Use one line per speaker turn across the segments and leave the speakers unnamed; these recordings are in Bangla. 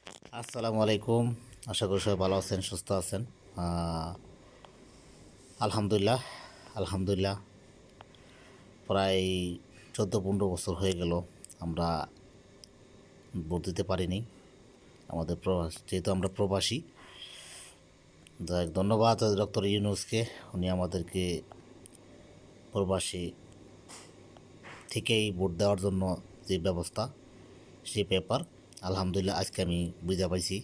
আসসালামু আলাইকুম। আশা করি সবাই ভালো আছেন, সুস্থ আছেন। আলহামদুলিল্লাহ আলহামদুলিল্লাহ প্রায় 14-15 বছর হয়ে গেল আমরা ভোট দিতে পারিনি। আমাদের যেহেতু আমরা প্রবাসী, যাই ধন্যবাদ ডক্টর ইউনূসকে। উনি আমাদেরকে প্রবাসী থেকেই ভোট দেওয়ার জন্য যে ব্যবস্থা, সেই পেপার আলহামদুলিল্লাহ আজকে আমি বুঝে পাইছি।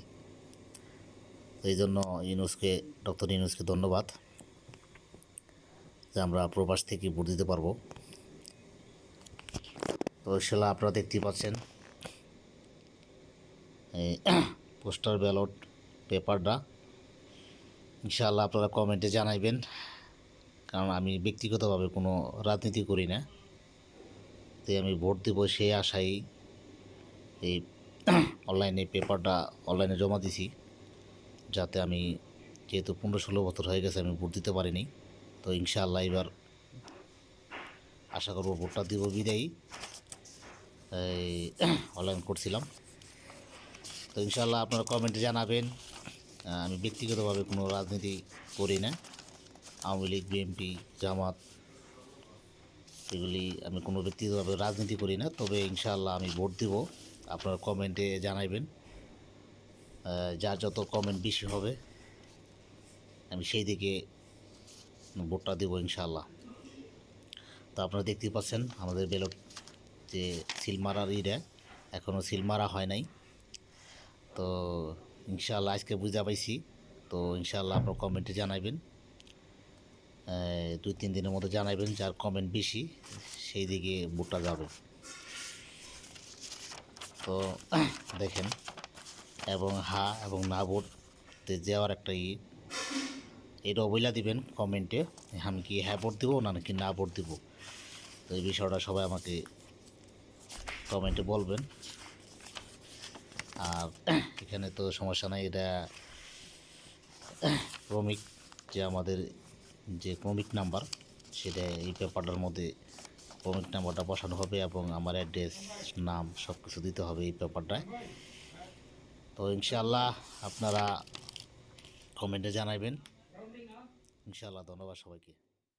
এই জন্য ডক্টর ইউনূসকে ধন্যবাদ যে আমরা প্রবাস থেকে ভোট দিতে পারবো। তো সেটা আপনারা দেখতেই পাচ্ছেন, এই পোস্টাল ব্যালট পেপারটা। ইনশাআল্লাহ আপনারা কমেন্টে জানাইবেন, কারণ আমি ব্যক্তিগতভাবে কোনো রাজনীতি করি না, তাই আমি ভোট দেব সেই আশায় এই অনলাইনে পেপারটা অনলাইনে জমা দিছি, যাতে আমি, যেহেতু 15-16 বছর হয়ে গেছে আমি ভোট দিতে পারিনি। তো ইনশাআল্লাহ এবার আশা করবো ভোটটা দিব বিদায়ী এই অনলাইন করছিলাম। তো ইনশাআল্লাহ আপনারা কমেন্টে জানাবেন। আমি ব্যক্তিগতভাবে কোনো রাজনীতি করি না, আওয়ামী লীগ, বিএনপি, জামাত, এগুলি আমি কোনো ব্যক্তিগতভাবে রাজনীতি করি না। তবে ইনশাআল্লাহ আমি ভোট দিব, আপনারা কমেন্টে জানাইবেন। যার যত কমেন্ট বেশি হবে আমি সেই দিকে ভোটটা দেবো ইনশাআল্লাহ। তো আপনারা দেখতেই পাচ্ছেন আমাদের ব্যালট যে সিল মারার এখনও সিল মারা হয় নাই। তো ইনশাআল্লাহ আজকে বুঝা পাইছি। তো ইনশাআল্লাহ আপনারা কমেন্টে জানাবেন, 2-3 দিনের মধ্যে জানাবেন। যার কমেন্ট বেশি সেই দিকে ভোটটা যাবে। তো দেখেন, এবং এবং না ভোটতে যাওয়ার একটা এটা অবহেলা দিবেন কমেন্টে, আমি কি হ্যাঁ ভোট দেবো নাকি না ভোট দেবো। তো এই বিষয়টা সবাই আমাকে কমেন্টে বলবেন। আর এখানে তো সমস্যা নাই, এটা ক্রমিক যে আমাদের যে ক্রমিক নাম্বার, সেটা এই পেপারটার মধ্যে ক্রমিক নাম্বারটা বসানো হবে এবং আমার অ্যাড্রেস, নাম সব কিছু দিতে হবে এই পেপারটায়। তো ইনশাআল্লাহ আপনারা কমেন্টে জানাবেন। ইনশাআল্লাহ ধন্যবাদ সবাইকে।